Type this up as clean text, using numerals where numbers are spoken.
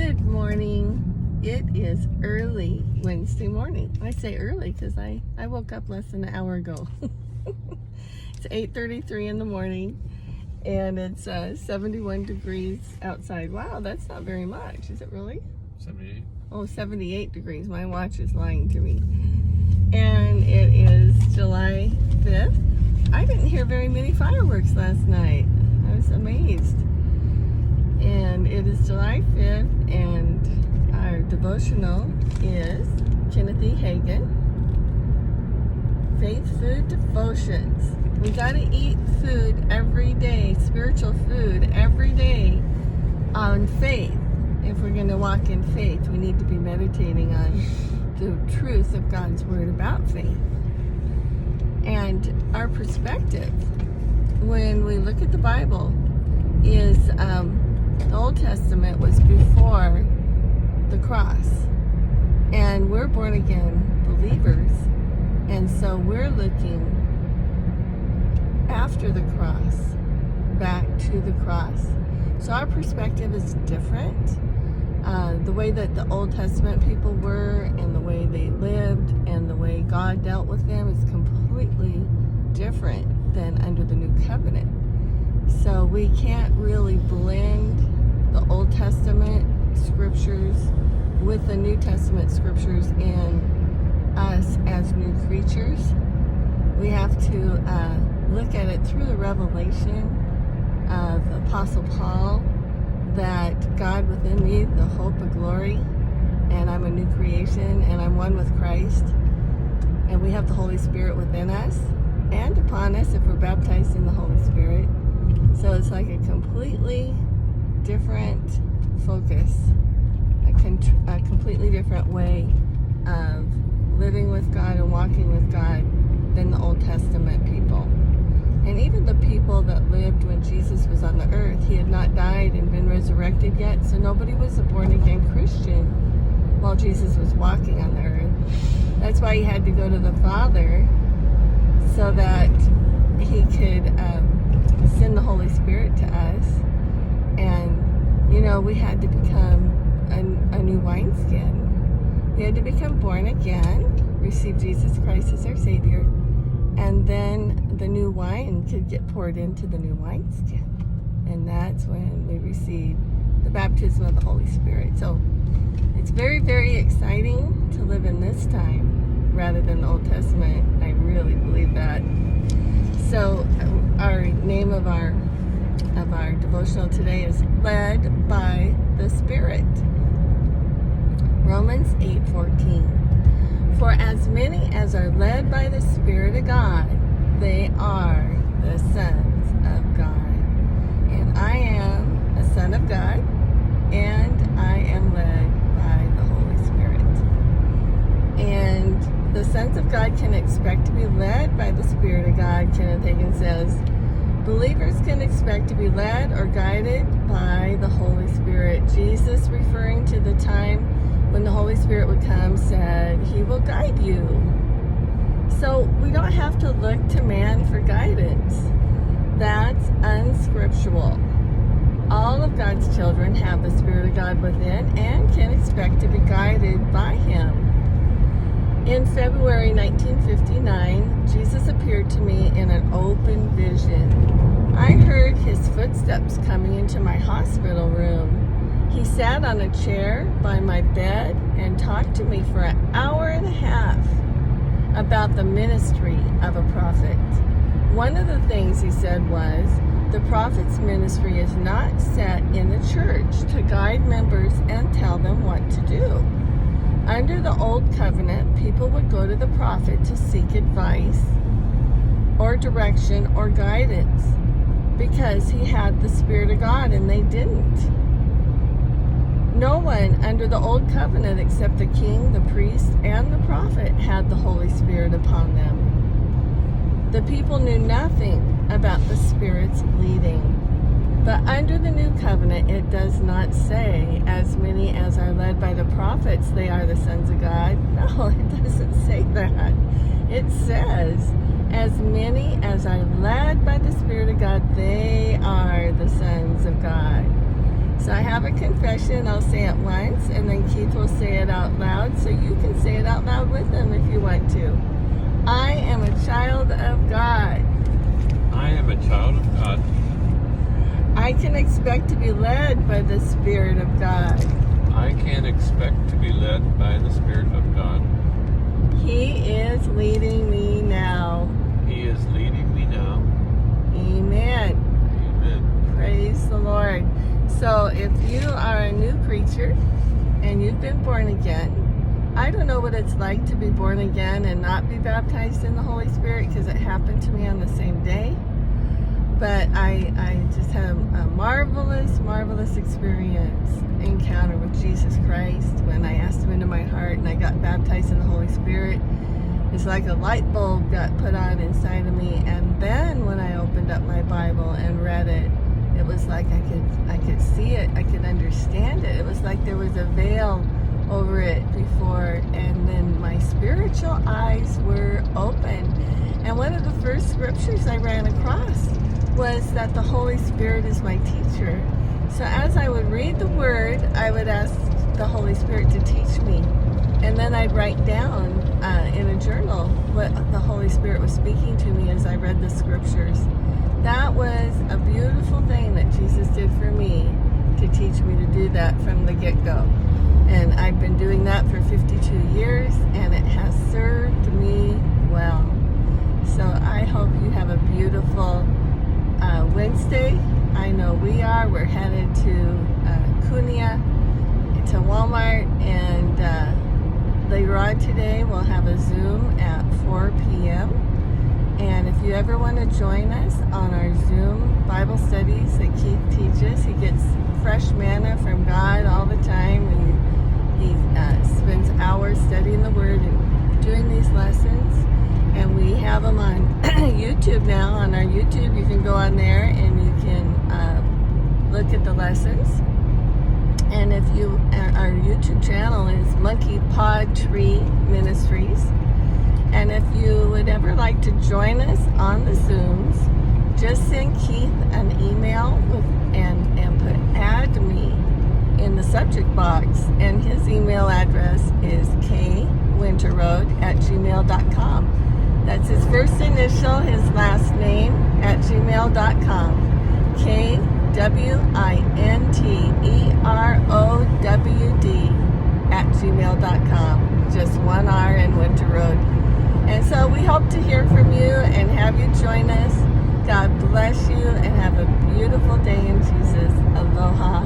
Good morning. It is early Wednesday morning. I say early because I woke up less than an hour ago. It's 8:33 in the morning and it's 71 degrees outside. Wow, that's not very much. Is it really? 78. Oh, 78 degrees. My watch is lying to me. And it is July 5th. I didn't hear very many fireworks last night. I was amazed. And it is July 5th, and our devotional is Kenneth E. Hagin, Faith Food Devotions. We got to eat food every day, spiritual food every day on faith. If we're going to walk in faith, we need to be meditating on the truth of God's Word about faith. And our perspective, when we look at the Bible, is the Old Testament was before the cross, and we're born again believers, and so we're looking after the cross, back to the cross. So our perspective is different. The way that the Old Testament people were, and the way they lived, and the way God dealt with them is completely different than under the New Covenant. So we can't really blend the Old Testament scriptures with the New Testament scriptures in us as new creatures. We have to look at it through the revelation of the Apostle Paul, that God within me, the hope of glory, and I'm a new creation, and I'm one with Christ, and we have the Holy Spirit within us and upon us if we're baptized in the Holy Spirit. So it's like a completely different focus, a completely different way of living with God and walking with God than the Old Testament people. And even the people that lived when Jesus was on the earth, he had not died and been resurrected yet, so nobody was a born-again Christian while Jesus was walking on the earth. That's why he had to go to the Father, so that he could send the Holy Spirit to us. And, we had to become a new wineskin. We had to become born again, receive Jesus Christ as our Savior, and then the new wine could get poured into the new wineskin. And that's when we receive the baptism of the Holy Spirit. So it's very, very exciting to live in this time rather than the Old Testament. I really believe that. So our name of our devotional today is Led by the Spirit. Romans 8:14. For as many as are led by the Spirit of God, they are the sons of God. And I am a son of God, and I am led by the Holy Spirit. And the sons of God can expect to be led by the Spirit of God. Kenneth Hagin says, believers can expect to be led or guided by the Holy Spirit. Jesus, referring to the time when the Holy Spirit would come, said, he will guide you. So we don't have to look to man for guidance. That's unscriptural. All of God's children have the Spirit of God within and can expect to be guided by him. In February 1959, Jesus appeared to me in an open vision. I heard his footsteps coming into my hospital room. He sat on a chair by my bed and talked to me for an hour and a half about the ministry of a prophet. One of the things he said was, the prophet's ministry is not set in the church to guide members and tell them what to do. Under the Old Covenant, people would go to the prophet to seek advice or direction or guidance because he had the Spirit of God and they didn't. No one under the Old Covenant except the king, the priest, and the prophet had the Holy Spirit upon them. The people knew nothing about the Spirit's leading. But under the New Covenant, it does not say, as many as are led by the prophets, they are the sons of God. No, it doesn't say that. It says, as many as are led by the Spirit of God, they are the sons of God. So I have a confession. I'll say it once, and then Keith will say it out loud, so you can say it out loud with him if you want to. I am a child of God. I am a child of God. I can expect to be led by the Spirit of God. I can expect to be led by the Spirit of God. He is leading me now. He is leading me now. Amen. Amen. Praise the Lord. So if you are a new creature and you've been born again, I don't know what it's like to be born again and not be baptized in the Holy Spirit, because it happened to me on the same day. But I just had a marvelous encounter with Jesus Christ when I asked him into my heart and I got baptized in the Holy Spirit. It's like a light bulb got put on inside of me, and then when I opened up my Bible and read it, it was like I could see it, I could understand it. It was like there was a veil over it before, and then my spiritual eyes were open. And one of the first scriptures I ran across was that the Holy Spirit is my teacher. So as I would read the Word, I would ask the Holy Spirit to teach me. And then I'd write down in a journal what the Holy Spirit was speaking to me as I read the scriptures. That was a beautiful thing that Jesus did for me, to teach me to do that from the get-go. And I've been doing that for 52 years, and it has served me well. So I hope you have a beautiful Wednesday. I know we are. We're headed to Cunha, to Walmart, and later on today we'll have a Zoom at 4 p.m. And if you ever want to join us on our Zoom Bible studies that Keith teaches, he gets fresh manna from God all the time, and he spends hours studying the Word and doing these lessons. And we have them on YouTube now. On our YouTube, you can go on there and you can look at the lessons. And if you, our YouTube channel is Monkey Pod Tree Ministries. And if you would ever like to join us on the Zooms, just send Keith an email and put "add me" in the subject box. And his email address is kwinterowd@gmail.com. That's his first initial, his last name, @gmail.com. KWINTEROWD @gmail.com. Just one R in Winterowd. And so we hope to hear from you and have you join us. God bless you and have a beautiful day in Jesus. Aloha.